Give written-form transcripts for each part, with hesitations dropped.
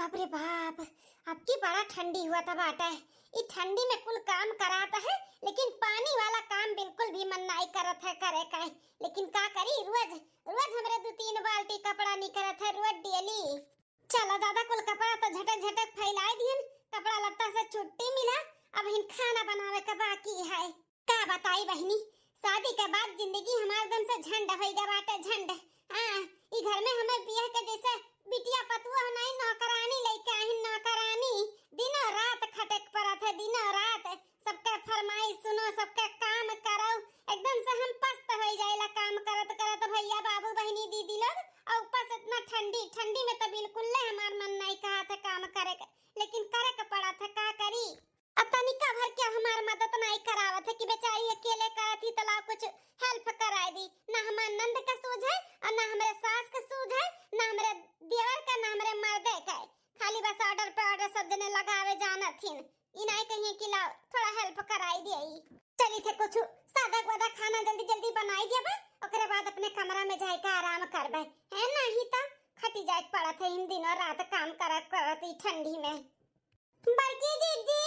बाप रे बाप। अब की बड़ा ठंडी हुआ था बाटा है। इस ठंडी में कुल काम कराता है, लेकिन पानी वाला काम बिल्कुल भी मन नहीं करत है करे का। लेकिन का करी, रोज रोज हमरे 2-3 बाल्टी कपड़ा निकलत है रोज डेली। चलो दादा, कुल कपड़ा तो झटक झटक फैलाई दिहन। कपड़ा लत्ता से छुट्टी मिला, अब इन खाना बनावे का बाकी है। का बताई बहनी, शादी के बाद जिंदगी हमारे दम से झंड हो गया बाटे, झंड। हां, ई घर में हमें बियाह के जैसे बिटिया पतुआ नहीं, नौकरानी लेके आई नौकरानी। दिनों रात खटक पड़त है, दिनों रात सबके फरमाइश सुनो, सबके काम करो। एकदम से हम पस्त हो जाइला काम करत करत भैया बाबू बहनी दीदी लोग। और ऊपर से इतना ठंडी ठंडी में तो बिल्कुल हमार मन नहीं कहा था काम करे का, लेकिन करे का पड़ा था। का करी, अब तनिका भर क्या हमार मदद नहीं करावत है कि बेचारी अकेले करत ही तला कुछ हेल्प कराई दी। ना हमार नंद का सूझ है और ना हमरे सास का सूझ है, ना हमरे देवर का, ना हमरे मर्दे का। खाली बस ऑर्डर पे ऑर्डर सब जने लगावे जाना थीन। ई नहीं कहिए कि लाओ थोड़ा हेल्प कराई दिए। चली थे कुछ सादा गोदा खाना जल्दी जल्दी बनाई देबे, ओकरे बाद अपने कमरा में जाके आराम करबे। है नहीं तो खटी जाए पड़ा थे इन दिनों रात काम करत करत ई ठंडी में। बड़की जीजी,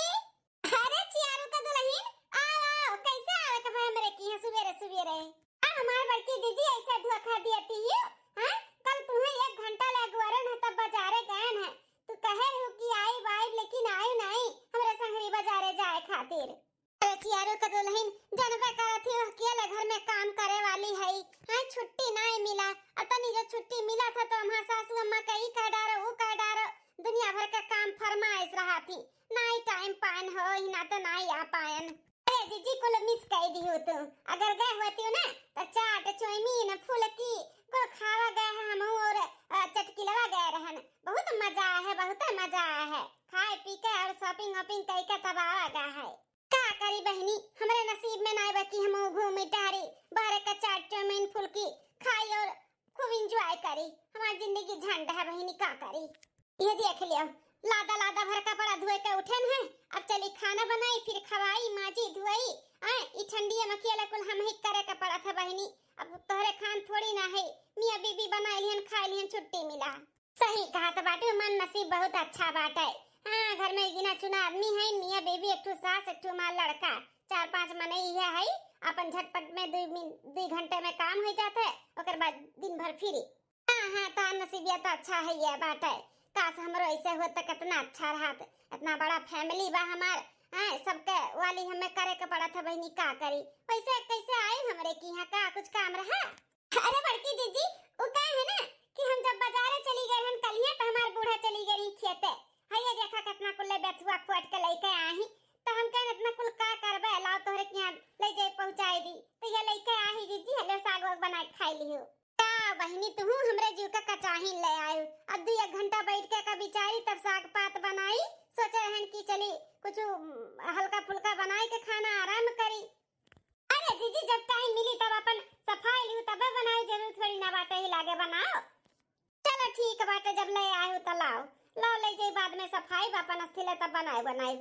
अरे चियारू का दुल्हन, आओ कैसे आवे का भाई मेरे की सवेरे सवेरे। आ हमार बड़की जीजी ऐसे धोखा देती है। हां, कल तुम्हें 1 घंटा लगवरन है तब बाजारे गए हैं। तू कहे रहो कि आई बाई, लेकिन आई नहीं हमरे संगरी बाजारे जाए खातिर। अरे चियारू का दुल्हन, जनबे करत हो अकेले घर में काम करे वाली है। हां, छुट्टी नहीं मिला। अतनी जो छुट्टी मिला था तो हम सासू अम्मा कई का डारो वो का डारो, दुनिया भर का काम फरमाइश रहा थी। नहीं टाइम पान हो ही ना तो नहीं आ पायन। अरे जीजी को मिस कर दी हो तुम। अगर गए होती हो ना तो चाट चौमीन फुलकी को खावा गए हैं हम, और चटकिलवा गए रहन। बहुत मजा आया है, बहुत मजा आया है। खाए पी के और शॉपिंग वॉपिंग कई के तब आवा गया है। का करी बहनी, हमारे नसीब में नहीं बची हम घूमी टहरी बाहर का चाट चौमीन फुलकी खाई और खूब एंजॉय करी। हमारी जिंदगी झंड है बहनी, का करी। ये देख लियो, लादा लादा भर कपड़ा धोए के उठन है। अब चली खाना बनाई, फिर खवाई माजी धुआई। ई ठंडी में अकेले कुल हम ही करे का पड़ा था बहनी। अब तोहरे खान थोड़ी ना है, मियां बीबी बनाई लिहन खाई लिहन, छुट्टी मिला। सही कहा तो बाटे, मन नसीब बहुत अच्छा बाटे। हां, घर में गिना चुना आदमी है, मियां बीबी, एक ठो सास, एक ठो मां लड़का, 4-5 मने ये है। अपन झटपट में 2 घंटे में काम हो जाता है, ओकर बाद दिन भर फ्री। हां, तो नसीबियत अच्छा है ये बाटे। काश हमरो ऐसे हो तो कितना अच्छा रहत। इतना बड़ा फैमिली बा हमार। हां, सबके वाली हमें करे के पड़ा था बहनी, का करी। वैसे कैसे आए हमरे की यहां, का कुछ काम रहा? अरे बड़की जीजी, वो का है ना कि हम जब बाजारे चली गए हम कलिया तो हमार बूढ़ा चली गई खेते। हइया देखा कितना कुल्ले बेथुआ खोट के लेके आई। तो हम कहे इतना कुल का करबे, लाओ तोहरे के यहां ले जाए पहुंचाई दी। तो ये लेके आई जीजी, हले साग वाग बना के खाई लियो। बहनी तू हमरे जीव का कचाही ले आयो। अब 1 घंटा बैठ के का बिचारी तब साग पात बनाई। सोचे रहन कि चली कुछ हल्का फुल्का बनाई के खाना आराम करी। अरे जीजी, जब टाइम मिली तब अपन सफाई लियो तब बनाई, जरूर थोड़ी ना बाटे ही लागे बनाओ। चलो ठीक बाटे, जब ले आयो तो लाओ लाओ ले जाई, बाद में सफाई अपन अस्थिले तब बनाई।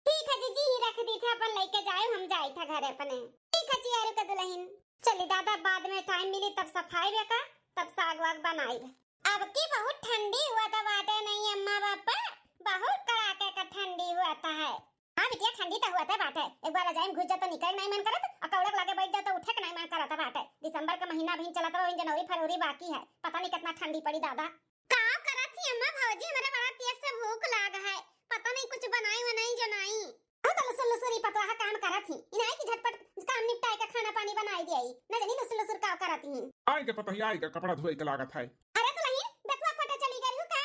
ठीक है जीजी, ही रख दी थे अपन लेके जाए, हम जाई था घरे अपने। ठीक है चियारू का दुल्हन, चली दादा, बाद में टाइम मिली तब सफाई बेका, तब साग वाग बनाई। अब की बहुत ठंडी हुआ था बाटे नहीं अम्मा पापा, बहुत कड़ाके का ठंडी हुआ था है। हां बिटिया, ठंडी तो हुआ था बाटे। एक बार जाए घुस जा तो निकल नहीं मन करत, और कौड़क लागे बैठ जा तो उठे नहीं मन करत बाटे। दिसंबर का महीना भी चला था, जनवरी फरवरी बाकी है, पता नहीं कितना ठंडी पड़ी दादा। का करत थी अम्मा भौजी, हमारे बड़ा तेज से भूख लाग है, पता नहीं कुछ बनाई व नहीं जनाई। लुसुरी पतवा काम करत थी, इनाई की झटपट काम निपटाए के खाना पानी बनाई दिई। न जानी लुसुर का करत ही। आई के पता ही आई के कपड़ा धोए के लागत है। अरे तो नहीं बेतवा कोटा चली गई हूं का?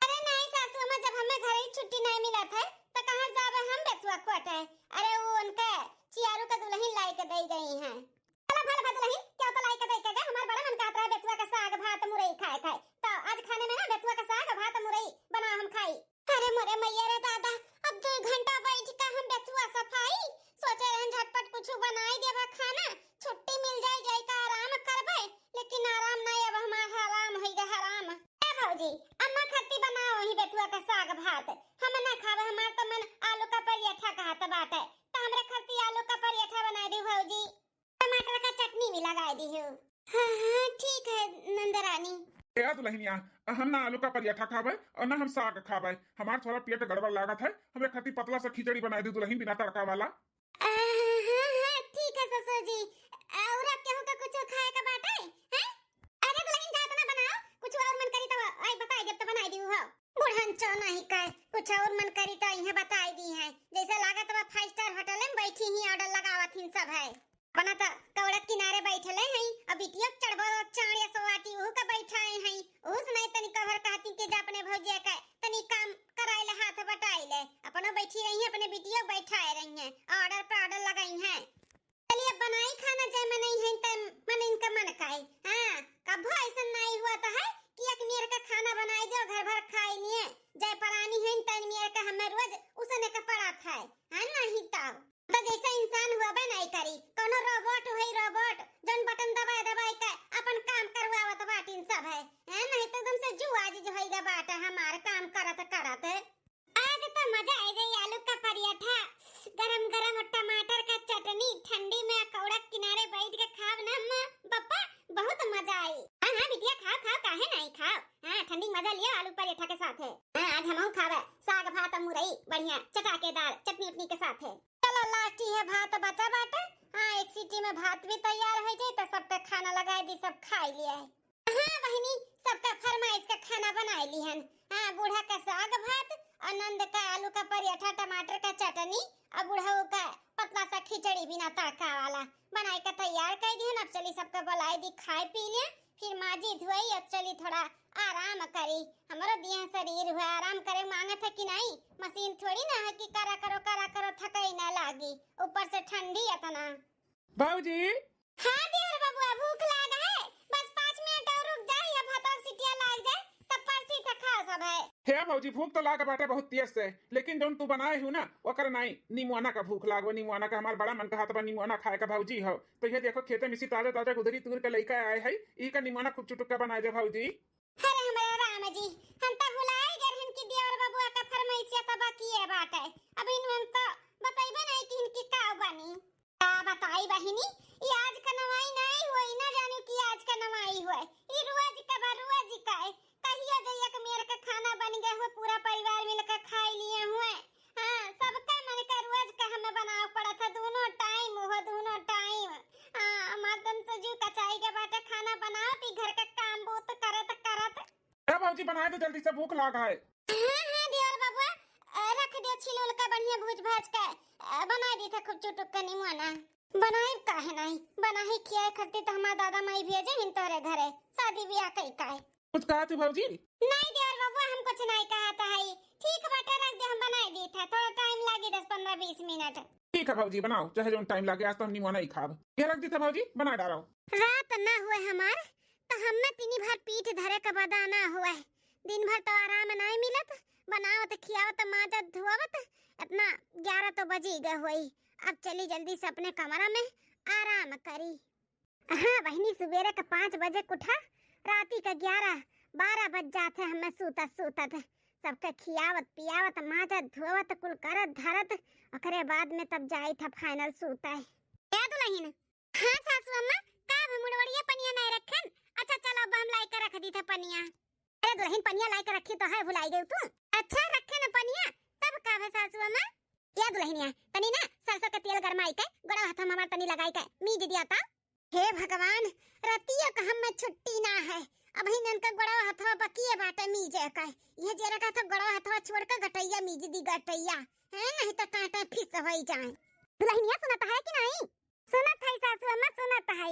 अरे नहीं सासू अम्मा, जब हमें घर ही छुट्टी नहीं मिला था तो कहां जावे हम बेतवा कोटा। अरे वो उनका चियारू का दुल्हन लाई के दे गई हैं। चला भला दुल्हन, क्या तो लाई के दे के हमार बड़ा मन करता है बेतवा का साग भात मुरई खाए तो आज खाने में ना बेतवा का साग भात मुरई बना हम खाई। अरे मोरे मैया रे दादा, अब 2 घंटा बैठ के हम बेतुआ सफाई सोचे रहन झटपट कुछ बनाई देबा खाना, छुट्टी मिल जाए का आराम करबे। लेकिन आराम नहीं, अब हमार हराम होई गे हराम। ए भौजी, अम्मा खट्टी बनाओ ही बेतुआ का साग भात, हम ना खावे। हमार तो मन आलू का पराठा कहत बाटे, तो हमरे खट्टी आलू का पराठा बना दी भौजी, टमाटर का चटनी भी लगा दी हो। हां ठीक है नंदरानी। या दुल्हनिया, हम ना आलू का पराठा खावे और ना हम साग खावे। हमार थोड़ा पेट गड़बड़ लागत है, हमरे खातिर पतला सा खिचड़ी बना दी दुल्हन, बिना तड़का वाला। हाँ ठीक है ससुर जी। और आप केहू का कुछ खाए का बात है हैं? अरे दुल्हन जात ना बनाओ, कुछ और मन करी तो आई बताई देब तो बनाई दी हो। बुढ़न चो नहीं कह, कुछ और मन करी तो इन्हें बताई दी है। जैसे लागत बा 5 स्टार होटल में बैठी ही ऑर्डर लगावत हिन सब है। अपना तो कौड़क किनारे बैठले हैं, अब बिटिया चढ़बो चाड़िया सोवाटी ओहू का बैठाए हैं। ओहू से नहीं तनी कभर कहती के जा अपने भौजिया का तनी काम कराइले हाथ बटाइले, अपनो बैठी रही है, अपने बिटिया बैठाए रही है, ऑर्डर पे ऑर्डर लगाई है। चलिए बनाई खाना जय में नहीं है त मन इनका मन काई। हां कभो ऐसा नहीं हुआ तो है कि एक मेर का खाना बनाई दो घर भर खाई लिए। जय परानी है त मेर का हमें रोज उसने का पड़ा था है नहीं तो जैसा इंसान हुआ बे नहीं करी, कोनो रोबोट होई रोबोट जन बटन दबाए दबाए के अपन काम करवावत बाटिन सब है नहीं तो एकदम से जुआ जी जो होईगा बाट हमार काम करत करत। आज तो मजा आ गई, आलू का पराठा, गरम गरम टमाटर का चटनी, ठंडी में कौड़ा किनारे बैठ के खाव ना पप्पा, बहुत मजा आई। हां बिटिया खाओ खाओ, काहे नहीं खाओ। हां ठंडी मजा लियो आलू पराठा के साथ है। हां आज हमहू खावे साग भात मुरई बढ़िया चटाकेदार चटनी अपनी के साथ है। चलो लास्ट है भात बचा बाटे। हां एक सीटी में भात भी तैयार हो जाए तो सबका खाना लगा दी, सब खा लिया है। हां बहनी सबका फरमाइश का खाना बना ली हन। हां बूढ़ा का साग भात, आनंद का आलू का पराठा टमाटर का चटनी और बूढ़ा का पतला सा खिचड़ी बिना तड़का वाला बनाई का तैयार कर दी हन। अब चली सबका बुलाई दी, खाए पी लिया, फिर माजी धोई, अब चली थोड़ा आराम करी। हमारा दिया शरीर हुआ आराम करे मांगत है कि नहीं, मशीन थोड़ी ना है कि करा करो थकाई ना लागी, ऊपर से ठंडी इतना। बाबूजी हाँ देवर बबुआ भूख लागा है, बस 5 मिनट और रुक जा या भात और सीटियां लाग जाए तब परसी तक खाओ सब है। हे बाबूजी भूख तो लाग बाटे बहुत तेज से, लेकिन जौन तू बनाए हूँ ना ओकर नहीं, नीमुआना का भूख लागो। नीमुआना का हमार बड़ा मन कहत बा नीमुआना खाए का भाऊजी हो। तो ये देखो खेते में सी ताजा ताजा गुदरी तूर के लइका आए है, ई का नीमुआना खूब चुटुक्का बनाए दे भाऊजी। अरे हमारे राम जी हम तो भुलाए गए हम कि देवर बबुआ का फरमाइश तो बाकी है बात है। अब इन हम तो बताइबे नहीं कि इनकी का बनी का बताई बहिनी। ये आज का नवाई नहीं हुई, ना जानू कि आज का नवाई हुआ ये रोज का रोज का है। कहिया जइया के मेरे का खाना बन गया हुआ, पूरा परिवार मिलकर खा लिए हुए। हां सबका मन का रोज का हमें बनाना पड़ा था, दोनों टाइम हो दोनों टाइम। हां मदन से जो कचाई के बाटे खाना बनाओ ती घर का काम बहुत करत करत। ए बाबूजी बनाए तो जल्दी से, भूख लागा है। हां देवर बबुआ रख दे छिलोल का बढ़िया भूज भाज के बना दी था खूब चुटुक नीमुआना। बनाई काहे नहीं बनाई किया करते तो हमारा दादा माई भेजे हिन तोरे घरे शादी ब्याह कई काहे। कुछ कहा थी भाऊजी? नहीं देवर बबुआ हम कुछ नहीं कहा था है, ठीक बाटे रख दे, हम बनाई दी था, थोड़ा टाइम लागी 10-15-20 मिनट। ठीक है भाऊजी बनाओ, चाहे जो टाइम लगे, आज तो हम नीमुआना ही खाब। ये रख दी था भाऊजी, बना डालो। रात ना हुए हमार तो हमें तीनी भर पीठ धरे का बदाना हुआ, दिन भर तो आराम नहीं मिलत, बनावत खियावत माजत धुआवत, इतना 11 तो बजी गए हुई। अब चली जल्दी से अपने कमरा में आराम करी। हाँ बहनी सवेरे का 5 बजे उठा, राती का 11-12 बज जाते हमें सूतत सबके खियावत पियावत माजत धुआवत कुल करत धरत, ओकरे बाद में तब जाई था फाइनल सूता है। क्या दुल्हन? हाँ सासू अम्मा का मुड़वड़िया पनिया नहीं रखन? अच्छा चलो अब हम लाई कर रख दी था पनिया। अरे दुल्हन पनिया लाई कर रखी तो है, भुलाई गई तू। अच्छा रखे ना पनिया, तब का है सासू अम्मा? या दुल्हनिया तनी ना सरसों का तेल गरमाई के गोड़ा हाथ में हमार तनी लगाई के मीज दिया था। हे भगवान रतिया का हम में छुट्टी ना है, अब हिनन का गोड़ा हाथवा बकिए बाटे मीजे का, ये जे रखा था गोड़ा हाथवा छोड़ के गटैया मीज दी गटैया है, नहीं तो टाटा फिस होई जाए। दुल्हनिया सुनत है कि नहीं? सुनत है सासू अम्मा सुनत है।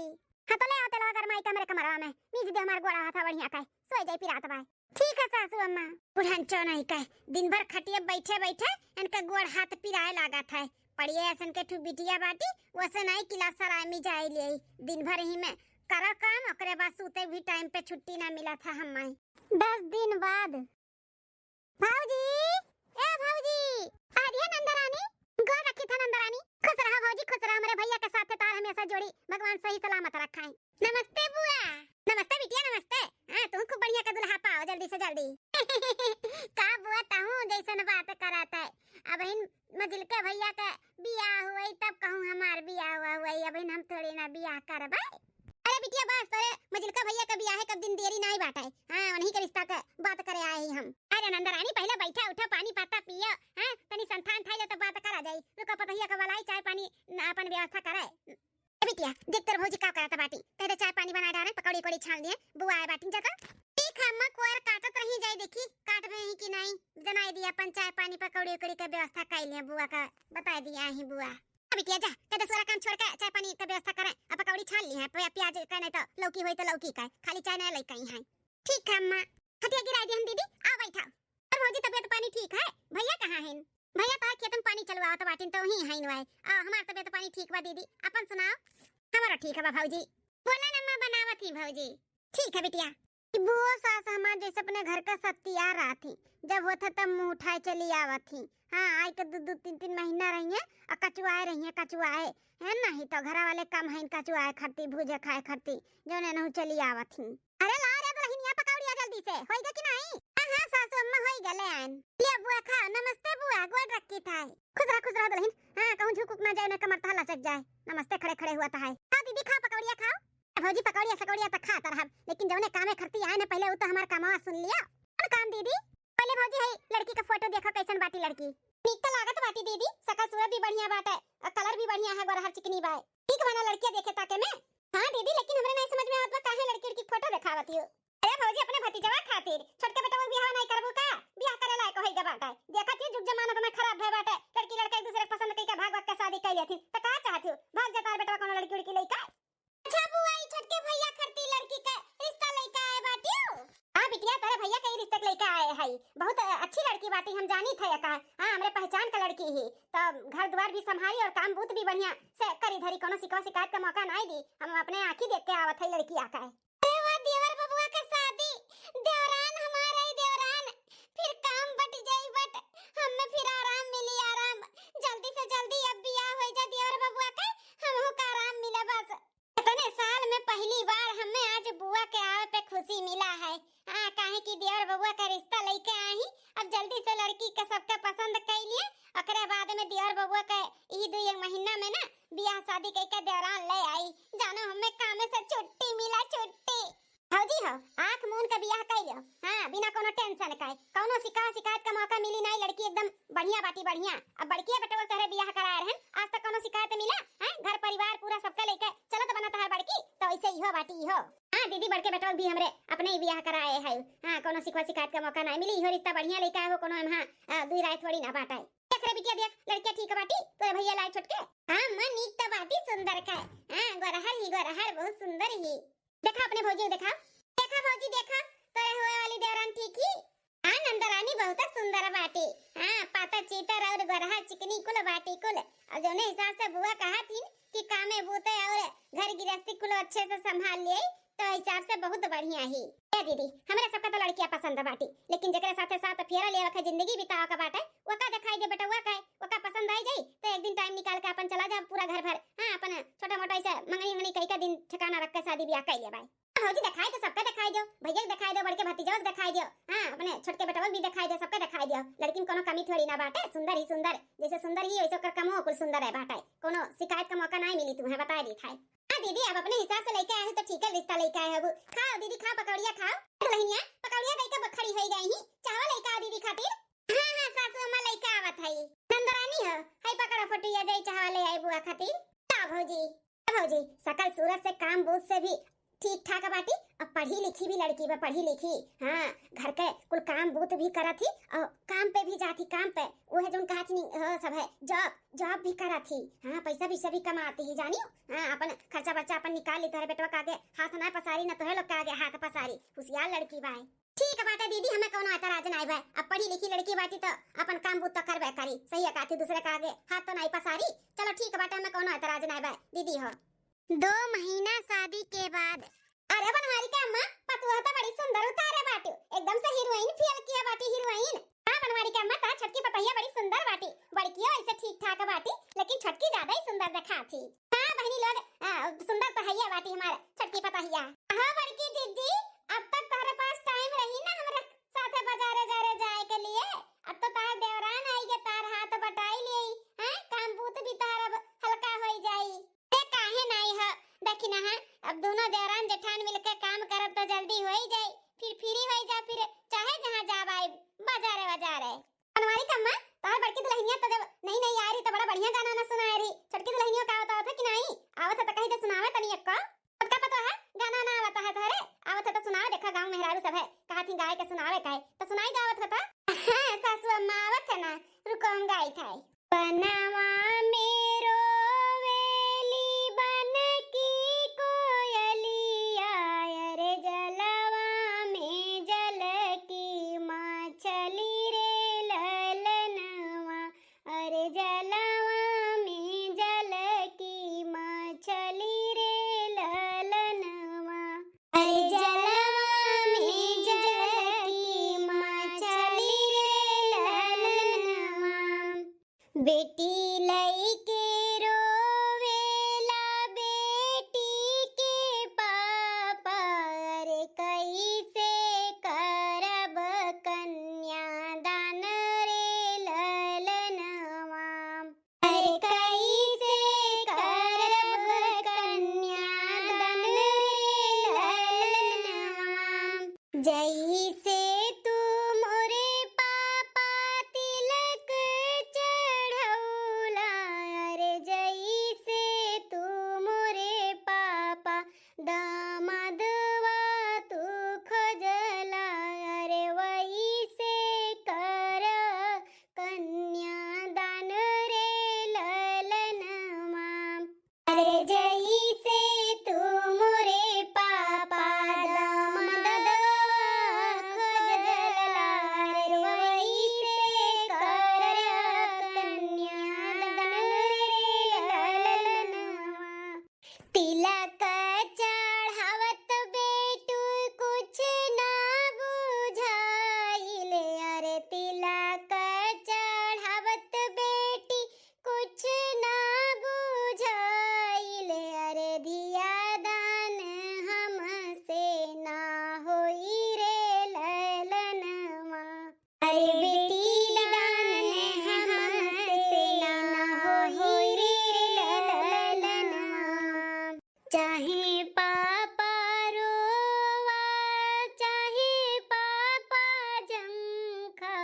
हां तो ले आओ तेलवा गरमाई के मेरे कमरा में मीज दे हमार गोड़ा हाथवा बढ़िया का, सोई जाई फिर रात बाय। ठीक है सासू अम्मा। बुढ़न चो नहीं कह, दिन भर खटिया बैठे बैठे इनका गोड़ हाथ पिराए लगा था, पड़िए ऐसन के ठू बिटिया बाटी वैसे नहीं किला सराय में जाए लिए, दिन भर ही में करा काम, ओकरे बाद सूते भी टाइम पे छुट्टी ना मिला था हमें। 10 दिन बाद भाऊजी ए भाऊजी आ रही नंदरानी, गोड़ रखी था नंदरानी। खुश रहा भाऊजी खुश रहा, हमारे भैया के साथ तार हमेशा जोड़ी भगवान सही सलामत रखाए। नमस्ते बुआ। नमस्ते बिटिया नमस्ते। हां तू खूब बढ़िया का दुल्हा पाओ जल्दी से जल्दी। का बुआ ताहू जैसन बात कराता है, अब इन मजिल के भैया का बियाह हुई तब कहूं हमार बियाह हुआ, अब इन हम थोड़ी ना बियाह करबे। अरे बिटिया बस तोरे मजिलका भैया का बियाह है, कब दिन देरी नहीं बाटा है। हां उन्हीं के रिश्ता का बात करे आए ही हम। अरे नंदा रानी पहले बैठा उठा पानी पाता पिया, हां तनी संतान थाई ले तो बात करा जाई। रुका पतहिया का वालाई चाय पानी अपन व्यवस्था करे। ए बिटिया देख तेरे भौजी का करता बाटी, कह दे चाय पानी बना डाले, पकौड़ी कोड़ी छान दिए, बुआ आए बाटी जाता। ठीक है अम्मा कोर काटत रही जाई, देखी काट रहे हैं कि नहीं। जनाई दिया अपन चाय पानी पकौड़ी कोड़ी का व्यवस्था कर लिए, बुआ का बता दिया ही बुआ। बिटिया जा कह दे सारा काम छोड़ के चाय पानी का व्यवस्था करें, अब पकौड़ी छान ली है, प्याज का नहीं तो लौकी होई तो लौकी का, खाली चाय नहीं लई कहीं है। ठीक है अम्मा। हटिया गिरा दी हम दीदी, आ बैठा। और भौजी तबीयत पानी ठीक है? भैया कहां हैं? भैया तो खेतन पानी चलवाओ तो बाटिन तो ही है नवाई। हमार तबीयत पानी ठीक बा दीदी, अपन सुनाओ। हमारा ठीक है बा भौजी। बोला ना मैं बनावत ही भौजी। ठीक है बिटिया। वो सास हमार जैसे अपने घर का सत्तिया रहा थी, जब होता तब मुंह उठाए चली आवत थी। हाँ आई के 2-3 महीना रही है और कचुआए रही है, कचुआए है नहीं तो घरा वाले कम है कचुआए खरती भूजे खाए खरती जो ने नहु चली आवत थी। अरे ला रे दुल्हनिया पकौड़िया जल्दी से, होइगा कि नहीं? हां सासू अम्मा होई गले आन। ले बुआ खा, नमस्ते बुआ, गोड़ रखी था। खुश रह दुल्हन। हां कहूं झुक ना जाए, न कमर तहला लचक जाए। नमस्ते खड़े खड़े हुआ था है। हां दीदी खा पकौड़िया खाओ। भौजी पकौड़िया सकौड़िया तक खाता रहा, लेकिन जौने कामे खरती आए ना पहले वो तो हमार कामवा सुन लिया। कौन काम दीदी? पहले भौजी है लड़की का फोटो देखो कैसन बाटी लड़की। ठीक तो लागत बाटी दीदी, सकल सूरत भी बढ़िया बाटे और कलर भी बढ़िया है, गोरहर चिकनी बाय। ठीक बना लड़कियां देखे ताके में। हां दीदी लेकिन हमरे नहीं समझ में आवत बा काहे लड़की की फोटो दिखावत हो। अरे भौजी अपने भतीजवा खातिर छोटके बेटा वो बियाह नहीं करबो का? बियाह करे लायक होई गा बाटे। देखत ही जुग जमाना में खराब भय बाटे, लड़की लड़का एक दूसरे पसंद कई का भाग भाग के शादी कर लेथि त का चाहत हो? भाग जा तार बेटा कोनो लड़की उड़की लइका। अच्छा बुआ ई छोटके भैया खरती लड़की का रिश्ता लेके आए बाटी। हां बिटिया तेरे भैया के रिश्ता लेके आए है, बहुत अच्छी लड़की बाटी, हम जानी थे का। हां हमरे पहचान का लड़की ही, तो घर द्वार भी संभाली और काम बूत भी बढ़िया से करी धरी, कोनो शिकायत का मौका नहीं दी। हम अपने आंखी देख के आवत है लड़की आका है। अरे वाह देवर बबुआ के शादी, देवरान हमारा ही देवरान, फिर काम बट जाई बट हमें फिर आराम मिली आराम। जल्दी से जल्दी अब बियाह हो जा देवर बबुआ के, हमहु का आराम मिले बस। इतने साल में पहली बार हमें आज बुआ के आवे पे खुशी मिला है। हां काहे कि देवर बबुआ का रिश्ता लेके आई, अब जल्दी से लड़की के सबके पसंद कर लिए, ओकरे बाद में देवर बबुआ के ई 2 महीना में ना बियाह शादी कई के देवरान ले आई। जानो हमें कामे से छुट्टी मिला, छुट्टी। भौजी हो आंख मून का बियाह कर लियो, हां बिना कोनो टेंशन का, कोनो शिकायत का मौका मिली नहीं, लड़की एकदम बढ़िया बाटी बढ़िया। अब बड़की बेटा तोरे बियाह कराए रहन, आज तक कोनो शिकायत मिला? हां घर परिवार पूरा सबका लेके चलत बनत है बड़की, तो ऐसे ही हो बाटी हो। हां दीदी बड़के बेटा भी हमरे अपने ही बियाह कराए है। हां कोनो शिकायत का मौका नहीं मिली, हो रिश्ता बढ़िया लेके आए हो, कोनो हां दुई राय थोड़ी ना बाटा है। देख रे बिटिया देख लड़कियां ठीक है बाटी, तोरे भैया लायक छोटके। हां मन नीक तो बाटी सुंदर का, हां गोरहर बहुत सुंदर ही। देखा अपने भौजी देखा भौजी देखा तोरे हुए वाली देवरान ठीक ही। हां नंदरानी बहुत सुंदर बाटी, हां पाता चीतर और गोरहर चिकनी कुल बाटी कुल। और जोने हिसाब से बुआ कहा थी कि कामे बूते और घर गृहस्थी कुल अच्छे से संभाल लिए, तो हिसाब से बहुत बढ़िया ही। ए दीदी हमरा सबका तो लड़कियां पसंद बाटी, लेकिन जेकरे साथे साथ फेरा ले रखा जिंदगी बितावा का बाटे ओका दिखाई दे बेटा, ओका पसंद आई जाई तो एक दिन टाइम निकाल के अपन चला जा पूरा घर भर। हां अपन छोटा मोटा ऐसा मंगनी कई का दिन ठिकाना रख के शादी ब्याह कर ले भाई। भौजी दिखाई तो सबका दिखाई दो, भैया के दिखाई दो, बड़के भतीजा के दिखाई दो, हां अपने छोटके बेटा भी दिखाई दो, सबका दिखाई दो। लड़की में कोनो कमी थोड़ी ना बाटे, सुंदर ही सुंदर, जैसे सुंदर ही वैसे कर कमो कुल सुंदर है बाटे, कोनो शिकायत का मौका नहीं मिली तुम्हें बता दी था। हां दीदी अब अपने हिसाब से लेके आए हो तो ठीक है, रिश्ता लेके आए हो। खाओ दीदी खाओ पकौड़िया खाओ, दुल्हनिया पकौड़िया दई के बखड़ी होई गई ही, चावल लेके आओ दीदी खातिर। हां सासू अम्मा लेके आवत है, नंदरानी हो हाय पकड़ा फटिया जाई चावल ले आई बुआ खातिर। ता भौजी सकल सूरत से काम बूझ से भी ठीक ठाक बाटी, अब पढ़ी लिखी भी लड़की बा, पढ़ी लिखी। हां घर के कुल काम बूत भी करत थी और काम पे भी जाती, काम पे वो है जोन कहत नहीं सब है जॉब भी करत थी। हां पैसा भी सभी कमाती ही जानी। हां अपन खर्चा बच्चा अपन निकाल ली, तोरे बेटवा का आगे हाथ ना पसारी ना तोहे लोग का आगे हाथ पसारी, होशियार लड़की बा। ठीक है बाटा दीदी हमें कोनो एतराज नहीं बा, अब पढ़ी लिखी लड़की बाटी तो अपन काम बूत तो करबे करी, सही है काथी दूसरे का आगे हाथ तो नहीं पसारी। चलो ठीक है बाटा हमें कोनो एतराज नहीं बा दीदी हो। 2 महीना शादी के बाद अरे बनवारी का अम्मा पतुआ तो बड़ी सुंदर उतारे बाटी, एकदम से हीरोइन फेल किया बाटी हीरोइन। हां बनवारी का अम्मा ता छटकी पतैया बड़ी सुंदर बाटी, बड़की ऐसे ठीक ठाक बाटी, लेकिन छटकी ज्यादा ही सुंदर दिखा थी। हां बहनी लोग सुंदर तो है बाटी हमारे छटकी पतैया। हां बड़की दीदी अब तक तारे पास टाइम रही ना हमरा साथे बाजारे जाए के लिए, अब तो तार देवरान आई के तार हाथ बटाई ले। हां काम बूत भी तार अब हल्का होई जाई। ए काहे नहीं है देखी ना, हां अब दोनों देवरान जेठान मिलके काम करब तो जल्दी हो ही जाए, फिर फ्री हो जा, फिर चाहे जहां जाब आई बाजारे। बनवारी कम्मा तार बड़की दुल्हनिया तो जब नहीं नहीं आ रही तो बड़ा बढ़िया गाना ना सुना रही। छोटकी दुल्हनिया का होता था कि नहीं आवत है तो कहीं तो सुनावे तनी एक का पक्का पता है गाना ना आवता है थारे आवत है तो सुनावे। देखा गांव मेहरारू सब है कहा थी गाय के सुनावे काहे तो सुनाई जावत होता। हां सासू अम्मा आवत है ना रुको हम गाई थाई। बनवा मेरो वेली बन की कोयलिया रे जलवा में जल की मछली रे ललनवा अरे जलवा में जल की मछली रे ललनवा अरे जलवा में जल की मछली रे ललनवा। बेटी लई के रोवेला बेटी के पापा रे कैसे करब कन्यादान रे ललनवा अरे कैसे करब कन्यादान रे ललनवा। जैसे तू मोरे पापा तिलक चढ़ौला अरे जैसे तू मोरे पापा दामादवा तू खोजला अरे वैसे कर कन्यादान रे ललनवा अरे जैसे तू मोरे पापा दामादवा खोजला अरे वैसे कर कन्यादान रे ललनवा। तिलक चढ़ावत बेटू कुछ ना बुझाइले अरे तिलक चढ़ावत बेटी कुछ ना बुझाइले अरे धिया दान हमसे ना होई रे ललनवा अरे बेटी दान हमसे ना होई रे ललनवा। चाहे पापा रोवा चाहे पापा जंखा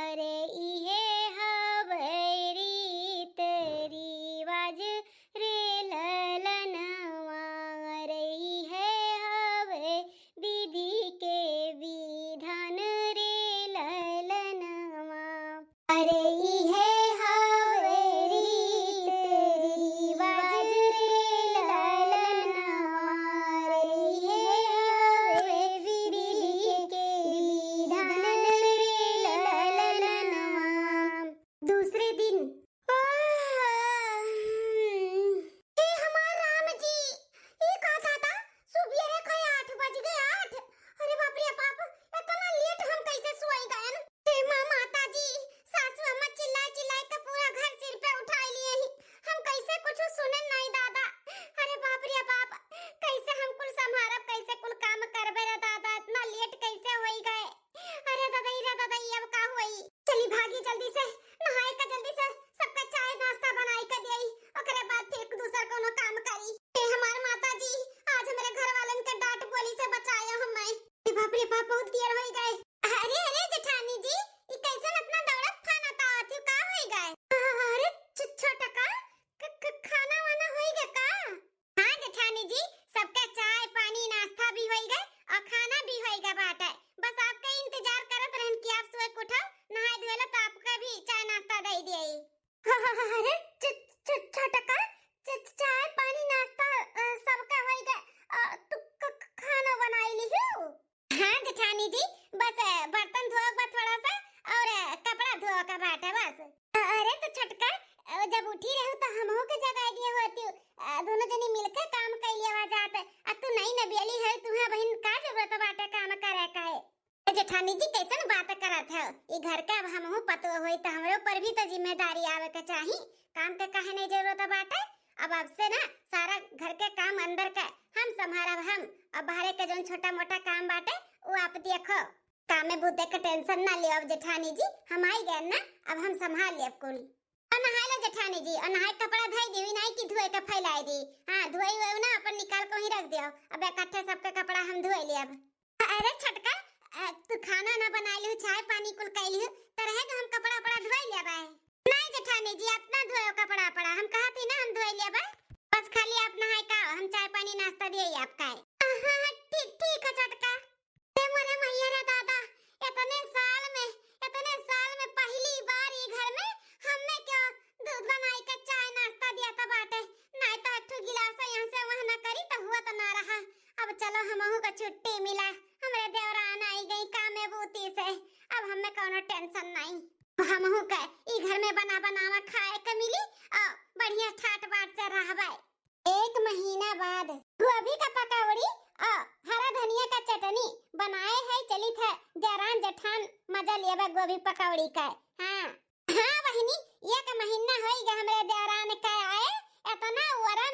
अरे इहे हवे रीत रिवाज रे ललनवा अरे इहे हवे विधि के विधान रे ललनवा अरे इहे हवे रीत रिवाज रे ललनवा अरे इहे हवे विधि के विधान रे ललनवा। दूसरे दिन हे हमार राम जी ये का था सुबह के 8 बज गए 8। अरे बाप रे बाप इतना लेट हम कैसे सोई गए। हे मां माता जी सासू अम्मा चिल्लाए के पूरा घर सिर पे उठा लिए ही हम कैसे कुछ सुने नहीं दादा। अरे बाप रे बाप कैसे हम कुल संभारब कैसे कुल काम करबे रे दादा इतना लेट कैसे होई गए। अरे दादा ये अब का होई चली भागी जल्दी से नहाए का जल्दी से सबका चाय नाश्ता बनाई के देई ओकरे बाद फिर दूसरा कोनो काम करी। हे हमार माता जी आज मेरे घर वालन के डांट बोली से बचाया हम मैं। हे बाप रे बाप बहुत देर हो गए। अरे जेठानी जी ई कैसन अपना दौड़त खाना ता आथु का होई गए। अरे छोटा का खाना वाना होई गए का। हां जेठानी जी सबका चाय पानी नाश्ता भी होई गए और खाना भी होई गए बाटे बस आपका इंतजार करत रहन कि आप सुबह उठो नहाए धोएला तो आपका भी चाय नाश्ता दे दिए। अरे छोटा का चाय पानी नाश्ता सबका होई गए तू खाना बनाई ली हो। हां जेठानी जी बस बर्तन धोआ बा थोड़ा सा और कपड़ा धोआ का बाटे बस। अरे तो छोटका जब उठी रहू तो हमहू के जगाई दिए होती दोनों जनी मिलकर काम कैलिए वा जाते अब तू नहीं नबेली है तुम्हारा बहन का जरूरत बाटे काम करे का है। जेठानी जी कैसन बात करत है ई घर का अब हमहू पतो होई तो हमरो पर भी तो जिम्मेदारी आवे के चाही काम के काहे नहीं जरूरत बाटे। अब से ना सारा घर के काम अंदर का हम संभारब हम अब बाहर के जोन छोटा मोटा काम बाटे वो आप देखो काम में बुद्धे का टेंशन ना लियो। अब जेठानी जी हम आई गए ना अब हम संभाल लेब कुल। नहाए लो जेठानी जी और नहाए कपड़ा धोई दी नहीं कि धोए के फैलाई दी। हां धोई हुए ना अपन निकाल के वहीं रख दियो। अब इकट्ठे सबका कपड़ा हम धोई लेब। अरे छटका तू खाना ना बनाइलु चाय पानी कुल कैलु त रहे के हम कपड़ा अपना धोई लेबै। नहीं जेठानी जी अपना धोयो कपड़ा अपना हम कहती ना हम धोई लेबै। बस खाली आप नहाए का हम चाय पानी नाश्ता दिए आपका। हां ठीक ठीक है छटका। ते मोरे मैया रे दादा इतने साल में पहली बार ये घर में हमने क्यों दूध बनाई के चाय नाश्ता दिया था बाटे। नहीं तो अट्ठू गिलास यहाँ से वहाँ ना करी तो हुआ तो ना रहा। अब चलो हमहू का छुट्टी मिला हमरे देवरान आई गई काम में बूती से। अब हमें कोनो टेंशन नहीं। हमहू का ई घर में बना बनावा खाए के मिली और बढ़िया ठाट बाट से रहबै। एक महीना बाद गोभी का पकौड़ी और हरा धनिया का चटनी बनाए है चली थे देवरान जेठान मजा लेबे गोभी पकौड़ी का। हां हां बहिनी एक महीना होइगा हमरे देवरान का आए इतना वरा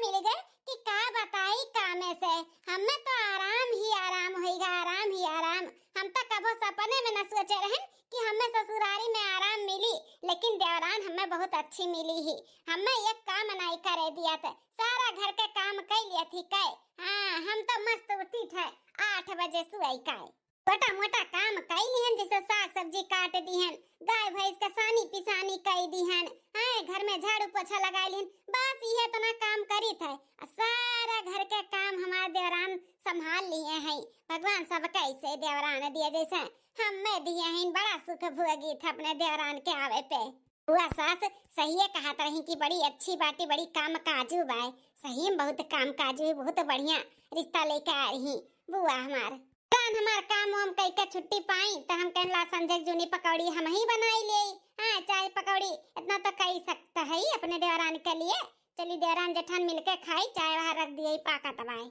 मिल गए कि का बताई कामे से हमें तो आराम होइगा आराम। हम तो कबो सपने में न सोचे रहन कि हमें ससुरारी में आराम मिली लेकिन देवरान हमें बहुत अच्छी मिली ही। हमें एक काम नहीं करे दिया था सारा घर के काम कर लिया थी कै। हां हम तो मस्त उठी थे 8 बजे सुई कै छोटा मोटा काम कर लिहन जैसे साग सब्जी काट दिहन गाय भैंस का सानी पिसानी कर दिहन। हां घर में झाड़ू पोछा लगा लिहन बस ये इतना काम करी थे। सारा घर के काम हमारे देवरान संभाल लिए हैं। भगवान सब कैसे देवरान दिए जैसे हमें दिए हैं। बड़ा सुख भोगी था अपने देवरान के आवे पे। हुआ सास सही कहा रही कि बड़ी अच्छी बाटी बड़ी काम काजू बाय सही में बहुत काम काजू बहुत बढ़िया रिश्ता लेके आ रही बुआ हमार। हमार काम हम कई के छुट्टी पाई तो हम कहला संजय जूनी पकौड़ी हम ही बनाई ले। हां चाय पकौड़ी इतना तो कर सकता है अपने देवरान के लिए। चली देवरान जेठान मिलके खाई चाय वहां रख दिए पाका तबाई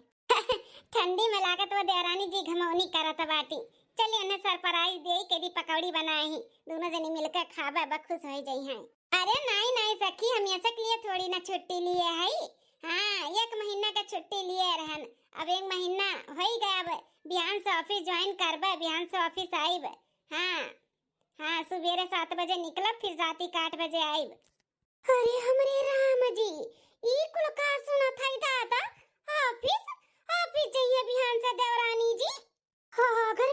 ठंडी में लागत वो देवरानी जी घमौनी करत बाटी। चलिए उन्हें सरप्राइज दे केदी पकौड़ी बनाए ही दोनों जनी मिलके खाबे खुश हो जाई हैं। अरे नहीं सखी हम ऐसे के लिए थोड़ी ना छुट्टी लिए है। हां 1 महीना का छुट्टी लिए रहन अब 1 महीना हो ही गया। अब बिहान से ऑफिस ज्वाइन करबे बिहान से ऑफिस आइब। हां सुबेरे 7 बजे निकलब फिर राती 8 बजे आइब। अरे हमरे राम जी ई कुल का सुना था दादा ऑफिस जाइए बिहान से देवरानी जी। हां अगर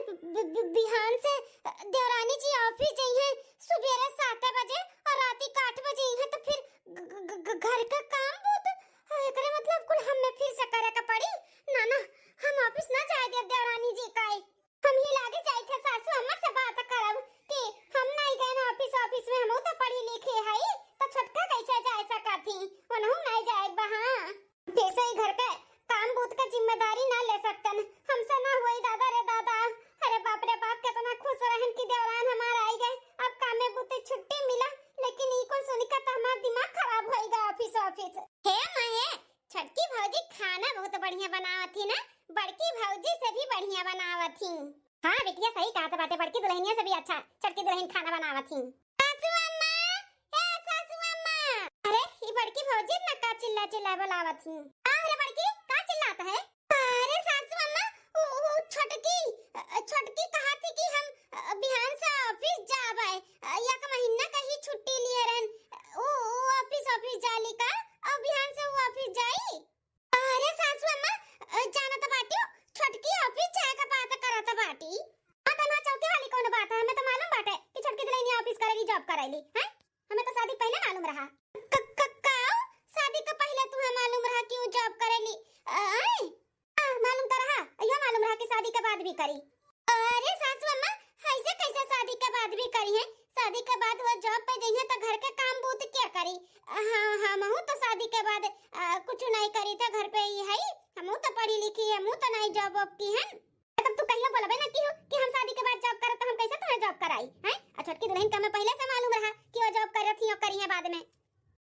बिहान से देवरानी जी ऑफिस जाइए सुबेरे 7 बजे और राती 8 बजे है तो फिर घर का काम बहुत एकरे मतलब कुल हमें फिर से करे का पड़ी। ना हम ऑफिस ना जाए दे देवरानी जी काई हम ही लागे जाए थे सासू अम्मा से बात करब कि हम नहीं गए ना ऑफिस में हम तो पढ़ी लिखी है तो छटका कैसे जाए सकती उन्हों नहीं जाए बहां कैसे ही घर के काम बूत का जिम्मेदारी ना ले सकतन हमसे ना हुई दादा रे दादा। अरे बाप रे बाप कितना खुश रहन कि देवरान हमारा आई गए अब काम में बूते छुट्टी मिला लेकिन ई को सुन के तो हमारा दिमाग खराब होएगा ऑफिस। हे माए छटकी भौजी खाना बहुत बढ़िया बनावत थी ना बड़की भौजी से भी बढ़िया बनावत थी। हां बिटिया सही कहा था बातें बड़की दुल्हनिया से भी अच्छा छटकी दुल्हन खाना बनावत थी। सासू अम्मा अरे ये बड़की भौजी ना का चिल्ला बुलावत थी। अरे बड़की का चिल्लाता है। अरे सासू अम्मा वो छटकी कहा थी कि हम बिहान से ऑफिस जाबे 1 महीना का ही छुट्टी लिए रहन ओ ऑफिस जाली का अब बिहान से वो ऑफिस जाई। अरे सासू अम्मा जाना तो बाटी छटकी ऑफिस जाए का बात करत बाटी। आता ना चौकी वाली कौन बात है हमें तो मालूम बाटे कि छटकी दुल्हन ऑफिस करेली जॉब करेली हैं। हमें तो शादी पहले मालूम रहा शादी का पहले तुम्हें मालूम रहा कि वो जॉब करेली मालूम तो रहा यह मालूम रहा कि शादी के बाद भी करी। अरे सासू अम्मा ऐसे कैसे शादी के बाद भी करी है शादी के बाद वो जॉब पे गई है तो घर के काम बूत क्या करी। हम तो शादी के बाद कुछ नहीं करी था घर पे ही है हम तो पढ़ी लिखी है मुंह तो नहीं जॉब की है। तब तू कहियो बोलबे ना कि हम शादी के बाद जॉब करत तो हम कैसे तुम्हें जॉब कराई हैं। छटकी दुल्हन का मैं पहले से मालूम रहा कि वो जॉब कर रही करी है बाद में।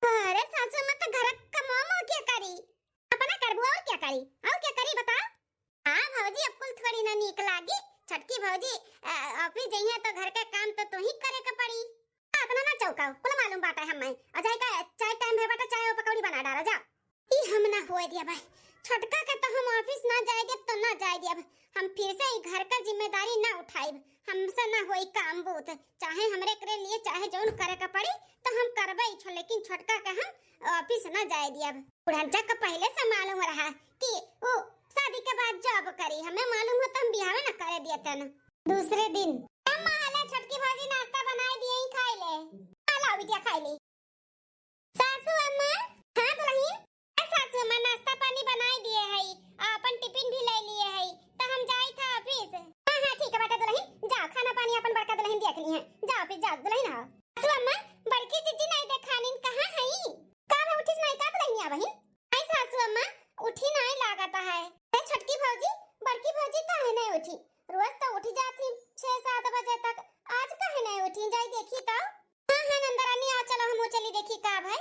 अरे सासू अम्मा तो घर का मोमो क्या करी अपना करबू और क्या करी बता। हां भौजी अब कुल थोड़ी ना नीक लागी छटकी भौजी ऑफिस जाइए तो घर का काम तो तू ही करे के पड़ी। इतना ना चौकाओ कुल मालूम बाटा है हमें अजय का चाय टाइम है बाटा चाय और पकौड़ी बना डालो जा। ई हम ना होए दिया भाई छोटका के तो हम ऑफिस ना जाए देब तो ना जाए देब। हम फिर से ई घर का जिम्मेदारी ना उठाइब। हमसे ना होई काम बहुत, चाहे हमरे करे लिए चाहे जौन करे का पड़ी तो हम करबे छो, लेकिन छोटका के हम ऑफिस ना जाए देब। बुढ़ाचा का पहले से मालूम रहा कि वो शादी के बाद जॉब करी, हमें मालूम हो तो हम बियाह ना करे दियतन। दूसरे दिन अम्मा आले छोटकी भाजी नाश्ता बनाई दिए ही खाई ले। आला बिटिया खाई ले। सासू अम्मा, हां दुल्हन, सासू अम्मा नाश्ता पानी बनाई दिए है, अपन टिफिन भी ले लिए है, तो हम जाई था ऑफिस। हां हां ठीक है बेटा दुल्हन, जाओ खाना पानी अपन बड़का दुल्हन देख ली है, जाओ ऑफिस जाओ दुल्हन। आओ सासू अम्मा, बड़की जीजी नहीं देखानीन कहां है? का मैं उठिस नहीं का दुल्हनिया बहन? आई सासू अम्मा उठी नहीं लागत है। ए छोटकी भौजी, बड़की भौजी काहे नहीं उठी? रोज तो उठ जाती 6-7 बजे तक, आज काहे नहीं उठी? जाई देखी तो। हां हां नंदरानी आओ चलो हम चली देखी का भाई।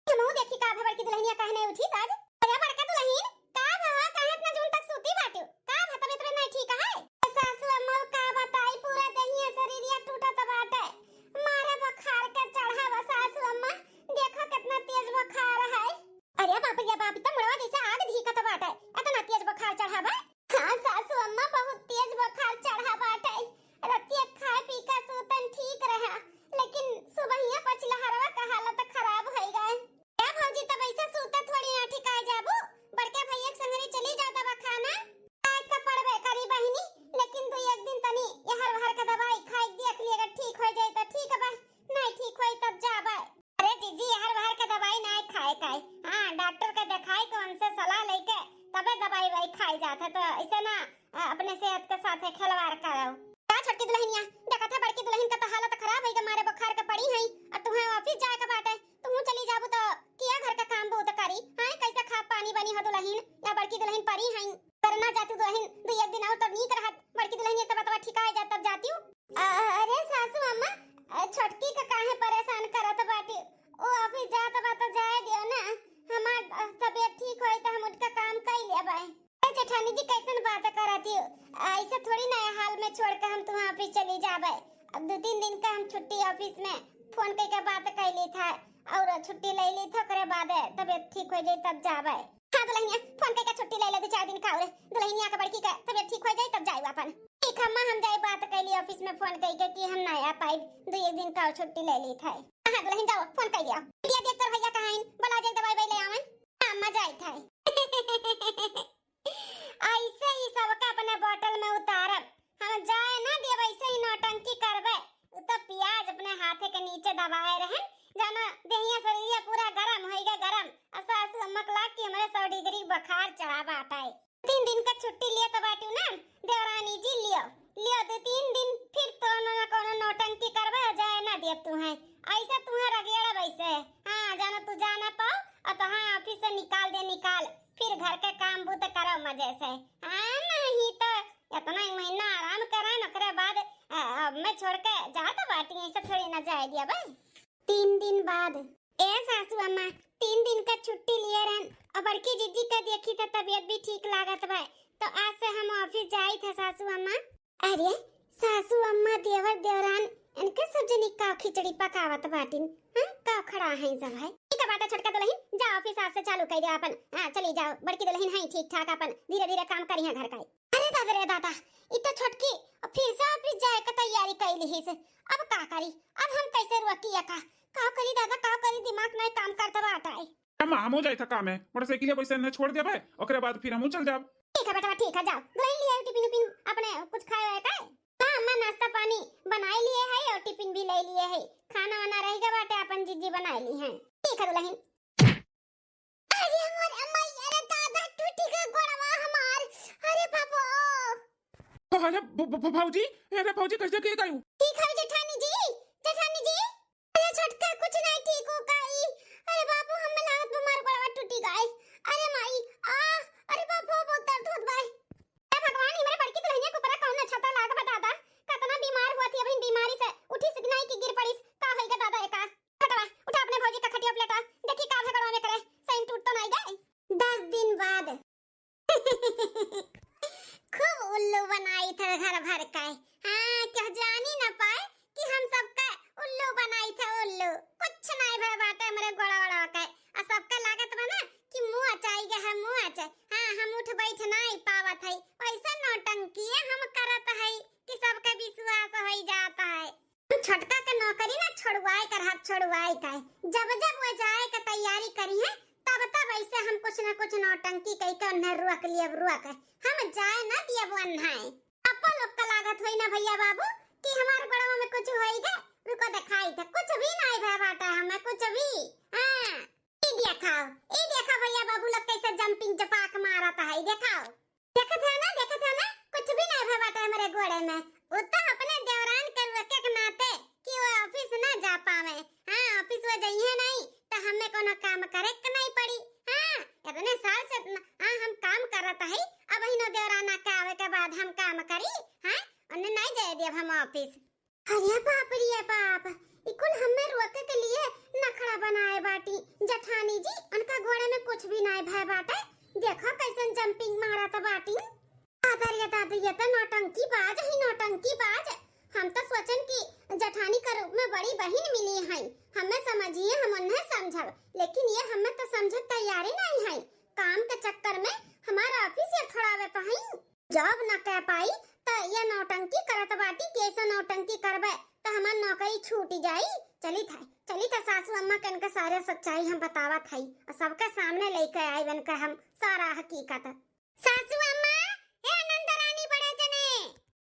हमहू देखी का भाई बड़की दुल्हनिया काहे नहीं उठी आज? अरे बड़का दुल्हन का भवा काहे इतना जून तक सूती बाटू? का तबीयत में नहीं ठीक है? सासू अम्मा का बताई पूरा देहिया शरीरिया टूटत बाटे। मारे बुखार के चढ़ावा सासू अम्मा, देखो कितना तेज बुखार है। अरे बाप रे बाप, तो मुड़वा जैसे आग धीकत बाटे, इतना तेज बुखार चढ़ावा। हां सासू अम्मा बहुत तेज बुखार चढ़ा बाटे। रतिया खाए पी के सूतन ठीक रहा, लेकिन सुबहिया पछलहरवा का हालत खराब हो गए। ए भौजी तब ऐसे सूते थोड़ी ना ठिकाए जाबू, बड़के भैया के संगरी चली जा दवा खाना खाए का पड़बे करी बहिनी, लेकिन दो एक दिन तनी यहर वहर का दवाई खाई देख लिएगा, ठीक हो जाए तो ठीक बा, नहीं ठीक होई तब जाबे। अरे जीजी यहर वहर का दवाई नहीं खाए काई, हां डॉक्टर का दिखाई कौन से सलाह लेके तबे दवाई वाई खाई जाता, तो ऐसे ना अपने सेहत के साथ खिलवाड़ करो। का छोटकी दुल्हनिया देखा था बड़की दुल्हन का तो हालत खराब है, मारे बुखार का पड़ी है, और तुम्हें ऑफिस जाए का बाटे, तुम चली जाबू तो किया घर का काम बहुत करी। हां कैसे खा पानी बनी हो दुल्हन, या बड़की दुल्हन परी है करना जाती दुल्हन, दो एक दिन और तो नीक रहत, बड़की दुल्हन तब तब ठिकाए जा तब जाती हूं। अरे सासू अम्मा छोटकी का काहे परेशान करत बाटी? ओ ऑफिस जात बा तो जाए दियो ना, हमार तबीयत ठीक होई तो हम उठका काम कर लेबै। ए जेठानी जी कैसन बात करती हो? ऐसे थोड़ी नया हाल में छोड़ के हम तुम्हां ऑफिस चली जाबै। अब 2-3 दिन का हम छुट्टी ऑफिस में फोन करके बात कर ली था, और छुट्टी ले ली था, करे बाद तबीयत ठीक हो जाए तब जाबै। हां दुल्हनिया फोन करके छुट्टी ले ले 2-4 दिन का, और दुल्हनिया का बड़की का तबीयत ठीक हो जाए तब जाई अपन। ठीक अम्मा हम जाई बात कर ली ऑफिस में फोन करके कि हम ना आ पाई, 2-1 दिन का छुट्टी ले ली था। हां दुल्हन जाओ फोन कर दिया, दिया देख कर भैया कहां हैं, बोला जे दवाई ले आवन। अम्मा जाई था ऐसे ही सबका अपने बोतल में उतारब, हम जाए ना देव ऐसे ही नौटंकी करबे, तो प्याज अपने हाथे के नीचे दबाए रहे, जाना देहिया शरीर पूरा गरम होई गए गरम, सासू अम्मा कला कि हमरे 100 डिग्री बुखार चढ़ा बाटाए। 3 दिन का छुट्टी लिए तो बाटू ना देवरानी जी, लियो 2-3 दिन फिर तो ना कोनो नौटंकी करबे, जाए ना देव तू है ऐसा तुम्हारा रगेड़ा वैसे। हां जाना तू जाना पाओ, और तो हां ऑफिस से निकाल दे निकाल, फिर घर के काम बूते करो मजे से। हां नहीं तो इतना ही महीना आराम करा, नकरे बाद मैं छोड़ के जाता बाटी, ऐसे थोड़ी ना जाए दिया भाई। 3 दिन बाद ए सासू अम्मा 3 दिन का छुट्टी लिए रहन, और बड़की जीजी का देखी तो तबीयत भी ठीक लागत बा, तो आज से हम ऑफिस जाई थे सासू अम्मा। अरे सासू अम्मा देवर देवरान इनके सब जनी का खिचड़ी पकावत बाटिन, हां का खड़ा है सब है। ठीक है बाटा छोटका दुल्हन जा ऑफिस आज से चालू कर दे अपन, हां चली जाओ, बड़की दुल्हन है ठीक ठाक अपन धीरे धीरे काम करी है घर का। अरे दादा रे दादा इतना छोटकी फिर से ऑफिस जाए का तैयारी कर ली है, अब का करी? अब हम कैसे रोकिया का करी दादा, का करी? दिमाग नहीं काम करता बाटा है। अम्मा हमो जाई था काम है, मोटरसाइकिल पैसे न छोड़ देबे, ओकरे बाद फिर हमहू चल जाब। ठीक है बेटा ठीक है, जाओ दुल्हन लिए टिफिन उपिन अपने कुछ खाए है का? हां अम्मा नाश्ता पानी बनाई लिए है, और टिफिन भी ले लिए है, खाना वाना रहेगा बाटे अपन जीजी बनाई ली है। ठीक है दुल्हन। अरे हमर अम्मा यार दादा टूटी के गोड़वा हमार, अरे बाबा। अरे भौजी, अरे भौजी कैसे के गई? ठीक है जेठानी जी, जेठानी जी अरे छोटका कुछ नहीं ठीक हो गई। अरे बाबू हम लागत बीमार गोड़वा टूटी गई। अरे माई अरे बाबू बहुत दर्द होत भाई। ए भगवान ही मेरे बड़की दुल्हनिया को परा कौन छाता लाग बता दा, कितना बीमार हुआ थी, अभी बीमारी से उठी सिकनाई की गिर पड़ी, का होइगा दादा एका? हटवा उठा अपने भौजी का खटिया प्लेटा, देखी का भगड़वा में करे, सही टूट तो नहीं गए। 10 दिन बाद खूब उल्लू बनाई था घर भर का। हां क्या जानी ना पाए कि छोटका के नौकरी ना छोड़वाए कर हक छोड़वाए का जब जब वो जाए का तैयारी करी है तब तब ऐसे हम कुछ ना कुछ नौटंकी कई के उन्हें रुक लिए रुक हम जाए ना दिया वो अन्हाए अपा लोग का लागत होई ना भैया बाबू कि हमारे गड़वा में कुछ होएगा रुको दिखाई था कुछ भी नहीं भय बाटा हमें कुछ भी हां ई देखा भैया बाबू लोग कैसे जंपिंग जपाक मारा था है दिखाओ देखा था ना कुछ भी नहीं भय बाटा हमारे घोड़े में उतना अपने देवरान के रखे के नाते कि वो ऑफिस ना जा पावे हां ऑफिस वो जाइए नहीं तो हमें कोनो काम करे के नहीं पड़ी हां इतने साल से हम काम करत है अब ही नो देवराना के आवे के बाद हम काम करी हां उन्हें नहीं जाए दे हम ऑफिस अरे बाप रे बाप इकुल हमें रोके के लिए नखड़ा बनाए बाटी जठानी जी उनका घोड़े में कुछ भी नहीं भय बाटे देखो कैसन जंपिंग मारा था बाटी दादा ये तो नौटंकी बाज हम तो सोचन कि जठानी के रूप में बड़ी बहन मिली है हमें समझिए हम उन्हें समझब लेकिन ये हमें तो समझ तैयारी नहीं है काम के चक्कर में हमारा ऑफिस ये खड़ावे तो है जॉब न कह पाई तो ये नौटंकी करत बाटी कैसे नौटंकी करबे तो हमार नौकरी छूट जाई चली था सासू अम्मा के इनका सारे सच्चाई हम बतावत है और सबके सामने लेके आई बन के हम सारा हकीकत सासू अम्मा ए नंदरानी बड़े जने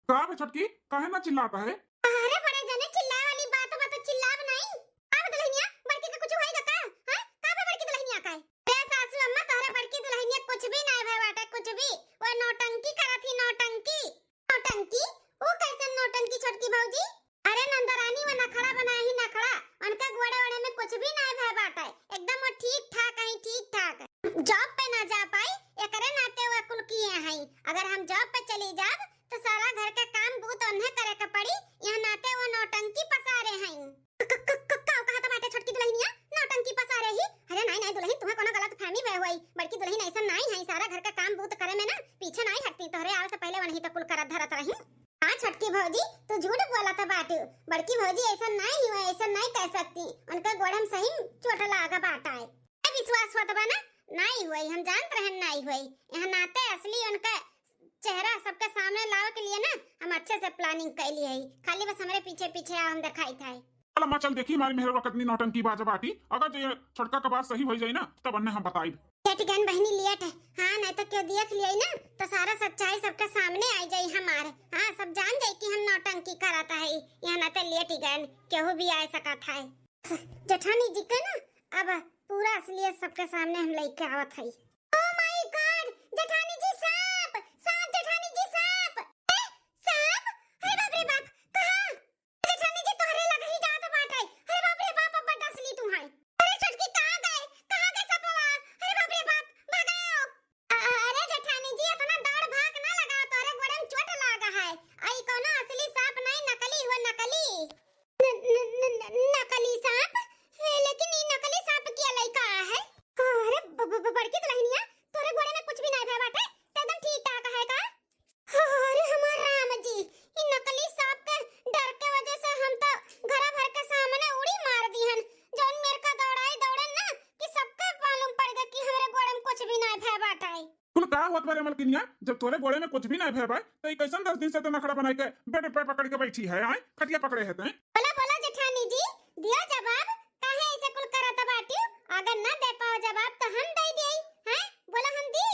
का बे छोटकी काहे ना चिल्लाता है अरे बड़े जने चिल्लाए वाली बात तो चिल्लाब नहीं अब दुल्हनिया बड़की का कुछ होएगा का हां का बे बड़की दुल्हनिया का है ए सासू अम्मा तोरे बड़की दुल्हनिया कुछ भी नहीं भय बाटे कुछ भी वो नौटंकी करत ही नौटंकी वो कैसे नौटंकी छोटकी भौजी अरे नंदरानी वो नखड़ा बनाए ही नखड़ा उनका घोड़े वड़े में कुछ भी नहीं भय बाटे एकदम वो ठीक ठाक जॉब पे ना जा पाई एकरे नाते वो कुल किए हैं अगर हम जॉब पे चली जाब तो सारा घर का काम बूत उन्हें करे के पड़ी यहाँ नाते वो नौटंकी पसारे हैं काऊ कहा तो बाटे छोटकी दुल्हनिया नौटंकी पसारे ही अरे नहीं दुल्हन तुम्हें कोनो गलत फहमी भय होई बड़की दुल्हन ऐसा नहीं है सारा घर का काम बूत करे में ना पीछे नहीं हटती तोहरे आवे से पहले वही तो कुल करत धरत रही हां छोटकी भौजी तू झूठ बोला था बाटू बड़की भौजी ऐसा नहीं हुआ ऐसा नहीं कह सकती उनका गोड़म सही चोट लागा बाटा है विश्वास होता बा ना नहीं हुई हम जानते हैं नहीं हुई यहाँ नाते असली उनका चेहरा सबके सामने लावे के लिए ना हम अच्छे से प्लानिंग कर लिए है खाली बस हमारे पीछे हम दिखाई था चल अम्मा चल देखी हमारी मेहर कितनी नौटंकी बाजा बाटी अगर ये छोटका का बात सही हो जाए ना तब अन्ने हम बताई टिकन बहनी लियट है हां नहीं तो क्यों देख लिया ना तो सारा सच्चाई सबके सामने आ जाई हमारे हां सब जान जाई कि हम नौटंकी कराता है यहाँ ना तो लियट गन केहू भी आ सका था जेठानी जी का ना अब पूरा असलियत सबके सामने हम लेके आवत है ओ माय गॉड जेठानी जी सांप जेठानी जी सांप अरे बाप रे बाप कहां जेठानी जी तोहरे लग ही जात बाटे अरे बाप रे बाप अब असली तू है अरे छोटकी कहां गए सपवा अरे बाप रे बाप भगाओ अरे जेठानी जी इतना दौड़ भाग ना लगाओ तोरे गोड़े में चोट लागा है आई कोनो असली सांप नहीं नकली हुआ नकली सांप लेकिन ये नकली सांप की लइका है अरे बड़की दुल्हनिया तोरे घोड़े में कुछ भी नहीं भय बाटे एकदम ठीक ठाक है का अरे हमार राम जी ये नकली सांप के डर के वजह से हम तो घर भर के सामने उड़ी मार दीहन जौन मेरे का दौड़न ना कि सबके मालूम पड़ गया कि हमरे घोड़े में कुछ भी नहीं भय बाटे कुल का होत बारे मलकिनिया जब तोरे घोड़े में कुछ भी नहीं भय बा तो ई कैसन 10 दिन से तो नखड़ा बनाई के बेड पे पकड़ के बैठी है आए खटिया पकड़े है तै बोला जेठानी जी दिया जवाब काहे ऐसे कुल करत बाटी अगर ना दे पाओ जवाब तो हम दे देई हैं बोला हम दी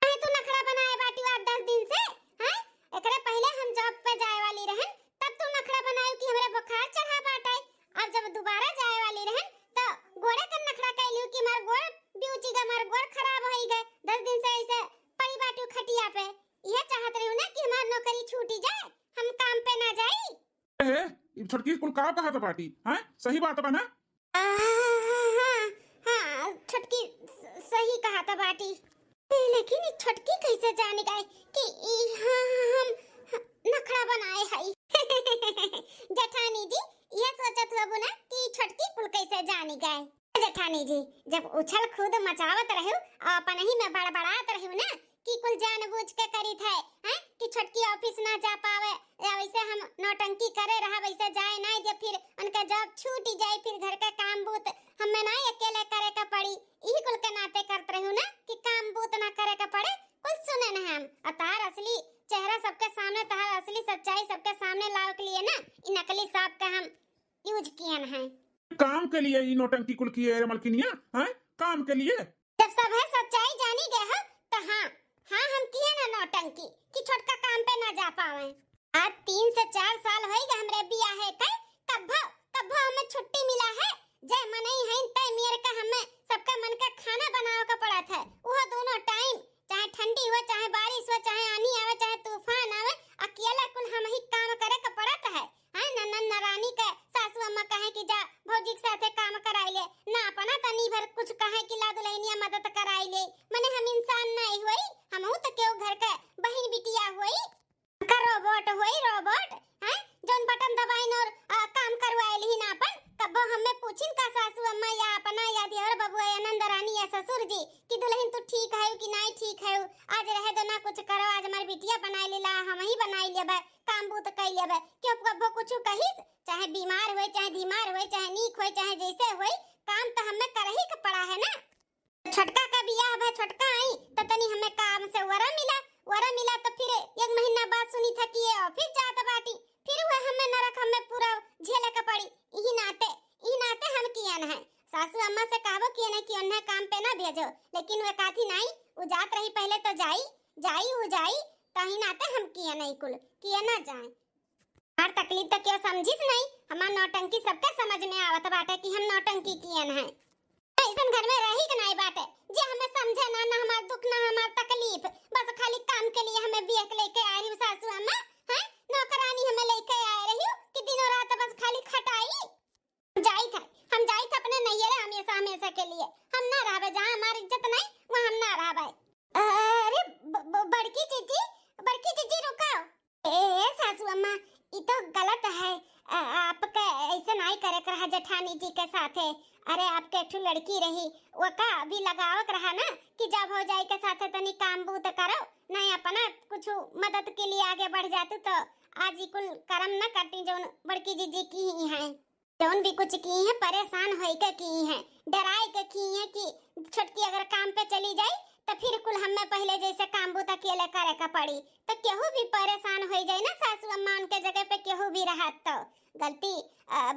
काहे तू नखड़ा बनाए बाटी 8-10 दिन से हैं एकरे पहले हम जॉब पे जाए वाली रहन तब तू नखड़ा बनाए कि हमरा बुखार चढ़ा बाटे अब जब दोबारा जाए वाली रहन तो गोड़े का नखड़ा कहलियो कि मार गोड़ ब्यूची का मार गोड़ खराब होई गए 10 दिन से ऐसे पड़ी बाटी खटिया पे ये चाहत रही ना कि हमार नौकरी छूटी जाए हम काम पे ना जाई ए ई छोटकी कुल का कहा था बाटी हैं सही बात बा ना हाँ छटकी सही कहा था बाटी लेकिन ये छटकी कैसे जाने गए कि हम नखड़ा बनाए है जेठानी जी ये सोचत हो ना कि छटकी कुल कैसे जाने गए जेठानी जी जब उछल कूद मचावत रहू अपन ही में बड़बड़ात रहू ना कि कुल जानबूझ के करी थे हैं कि छटकी ऑफिस ना जा पावे या वैसे हम नौटंकी करे रहा वैसे जाए ना जब फिर उनका जॉब छूट जाए फिर घर का काम बूत हमें ना अकेले करे का पड़ी यही कुल के नाते करत रहू ना कि काम बूत ना करे का पड़े कुछ सुने ना हम अतार असली चेहरा सबके सामने तार असली सच्चाई सबके सामने लाव के लिए ना इ नकली सांप का हम यूज किए हैं। काम के लिए ये नौटंकी कुल किए रे मलकिनिया, हैं? काम के लिए? जब सब है सच्चाई जानी गए हो तो हाँ हाँ हम किए ना नौटंकी कि छोटका काम पे ना जा पावे। आज 3 से 4 साल होई गए हमरे बियाह है कई कब्बो हमें छुट्टी मिला है जय मनई है तय मेरे का हमें सबका मन का खाना बनावे का पड़ा था। वो दोनों टाइम चाहे ठंडी हो चाहे बारिश हो चाहे आनी आवे चाहे तूफान आवे अकेला कुल हम ही काम करे का पड़त है। हां ननन नरानी का सासू अम्मा कहे कि जा भौजी के साथे काम कराई ले ना अपना तनी भर कुछ कहे कि ला दुल्हनिया मदद कराई ले। मने हम इंसान नहीं होई हमहू तो केहू घर का बहन बिटिया होई का रोबोट होई रोबोट हैं जोन बटन दबाइन और काम करवाइल ही ना अपन। कबो हमें पूछिन का सासू अम्मा या अपना या दियर बबुआ या नंदरानी या ससुर जी कि दुल्हन तू ठीक है कि नहीं ठीक है आज रहे दो ना कुछ करो आज हमार बिटिया बनाई लेला हम ही बनाई लेबे काम बूत कई लेबे क्यों कबो कुछ कहिस चाहे बीमार होए चाहे धीमार होए चाहे नीक होए चाहे जैसे होए काम तो हमें करही के पड़ा है ना। छोटका का बियाह है छोटका आई तो तनी हमें काम से वरा मिला तो फिर 1 महीना बाद सुनी था कि ये ऑफिस जात बाटी फिर वह हमें नरक हमें पूरा झेले का पड़ी। यही नाते हम कियन है सासू अम्मा से कहबो कि नहीं कि उन्हें काम पे ना भेजो लेकिन वे काथी नहीं वो जात रही पहले तो जाई कहीं नाते हम किए नहीं कुल किए ना जाए। हर तकलीफ तो क्यों समझिस नहीं हमार नौटंकी सबके समझ में आवत बाटे कि हम नौटंकी कियन है। ऐसन घर में रही के नहीं बाटे जे हमें समझे ना हमार दुख ना हमार तकलीफ बस खाली काम के लिए हमें बिया के लेके आ रही सासू अम्मा हैं नौकरानी हमें लेके आ रही हो कि दिनों रात बस खाली खटाई। हम जाई था अपने नैहरे हमेशा के लिए हम ना रहबे जहां हमारी इज्जत नहीं वहां हम ना रहबे। अरे बड़की जीजी रुको ए सासू अम्मा ये तो गलत है आपका ऐसा नहीं करे कर जेठानी जी के साथे। अरे आपके एक लड़की रही वो का भी लगावक रहा ना कि जब हो जाए के साथे तनी काम बूत करो नहीं अपना कुछ मदद के लिए आगे बढ़ जाते तो आज ही कुल कर्म न करती जोन बड़की जीजी की ही है जोन भी कुछ की है परेशान होई के की है डराई के की है कि छोटकी अगर काम पे चली जाए तो फिर कुल हमें पहले जैसे काम बूता अकेले करे का पड़ी तो केहू भी परेशान हो जाए ना सासू अम्मा उनके जगह पे केहू भी रहा तो गलती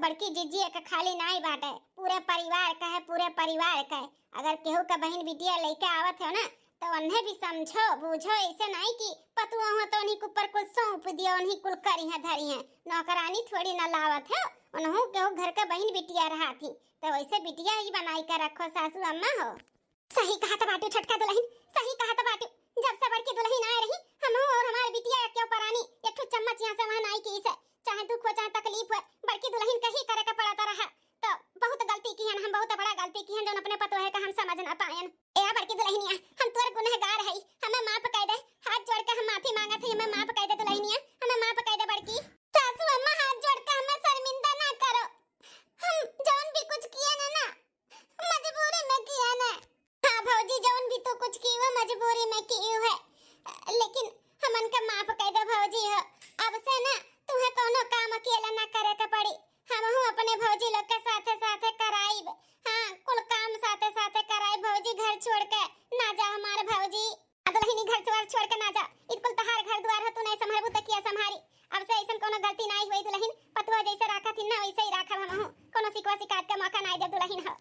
बड़की जीजी का खाली नहीं बाटे पूरे परिवार का है पूरे परिवार का है। अगर केहू का बहन बिटिया लेके आवत हो ना तो उन्हें भी समझो बूझो ऐसे नहीं कि पतुआ हो तो उन्हीं के ऊपर कुछ सौंप दिया उन्हीं कुल करी है धरी है नौकरानी थोड़ी ना लावत है उन्हों केहू घर का बहन बिटिया रहा थी तो वैसे बिटिया ही बनाई कर रखो सासू अम्मा हो। सही कहा तो बाटू छोटका दुल्हन सही कहा तो बाटू जब से बड़की दुल्हन आए रही हम और हमारे बिटिया क्यों परानी एक ठो चम्मच यहां से वहां नहीं की से चाहे दुख हो चाहे तकलीफ हो बड़की दुल्हन कहीं करे का पड़ता रहा तो बहुत गलती की है हम बहुत बड़ा गलती की है जो अपने पतो है का हम समझ ना पाएन। ए बड़की दुल्हनिया हम तोर गुनहगार है हमें माफ कर दे हाथ जोड़ के हम माफी मांगत है हमें माफ कर दे दुल्हनिया हमें माफ कर दे बड़की सासू अम्मा हाथ जोड़ के हमें शर्मिंदा ना करो हम जौन भी कुछ किए ना मजबूरी में किया ना। हाँ भौजी जौन भी तो कुछ की वो मजबूरी में की है लेकिन हमन के माफ कर दे भौजी हो अब से ना तुम्हें कोनो काम अकेला ना करे के पड़ी हमहू अपने भौजी लोग के साथे साथे कराइब। हाँ कुल काम साथे साथे कराइब भौजी घर छोड़ के ना जा हमारे भौजी दुल्हनी घर द्वार छोड़ के ना जा इकुल तहार घर द्वार हो तू नहीं संभालबू त किया संभारी अब से ऐसन कोनो गलती नहीं हुई दुल्हन पतुआ जैसे राखा थी ना वैसे ही राखब हमहू कोनो शिकवा शिकायत का मौका नहीं दे दुल्हन हो।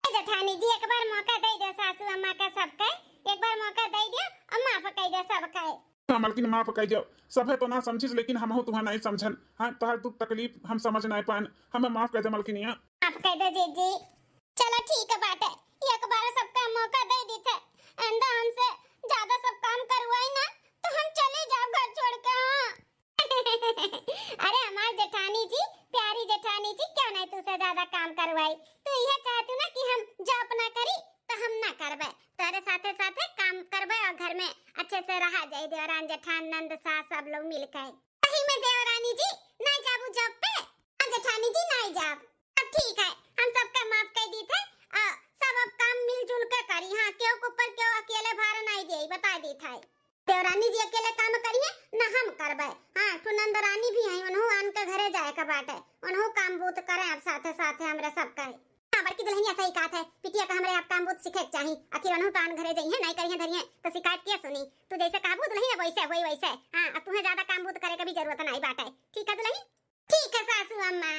जेठानी जी एक बार मौका दे दे सासू अम्मा का सबके एक बार मौका दे दियो और माफ कर दे सबके। हाँ मलकिन माफ कर जाओ सब है तो ना समझिस लेकिन हम हो तुम्हारा नहीं समझन। हाँ तोहर दुख तकलीफ हम समझ नहीं पान हमें माफ कर दे मलकिनिया माफ कर दे जीजी चलो ठीक है बात है एक बार सबका मौका दे दी थे अंदा हमसे ज्यादा सब काम करवाई ना तो हम चले जाओ घर छोड़ के। हाँ अरे हमार जेठानी जी प्यारी जेठानी जी क्यों नहीं तुझसे ज्यादा काम करवाई तू यह चाहती ना कि हम जॉब ना करी तो हम ना करबे तेरे साथे साथे काम करबे और घर में अच्छे से रहा जाए देवरान जेठान नंद सास सब लोग मिलकर सही में देवरानी जी नहीं जाबू जॉब पे जेठानी जी नहीं जाब अब ठीक है हम सबका माफ कर दी थे सब अब काम मिलजुल के करी। हाँ क्यों ऊपर क्यों अकेले भार नहीं दे बता दी था देवरानी जी अकेले काम करिए ना हम करबे। हाँ तू नंदरानी भी है उन्हों आन के घरे जाए का बाटे उन्हों काम बूत करे अब साथे साथे हमरे सब करे। हाँ बड़की दुल्हनिया सही कहा है पिटिया का हमरे आप काम बहुत सीखे चाहिए आखिर उन्हों तो आन घरे जाइए नहीं करिए धरिए तो शिकायत क्या सुनी तू जैसे काबू दुल्हनिया वैसे होई वैसे। हाँ अब तुम्हें ज्यादा काम बूत करे का भी जरूरत नहीं बाटे ठीक है दुल्हनी ठीक है सासू अम्मा।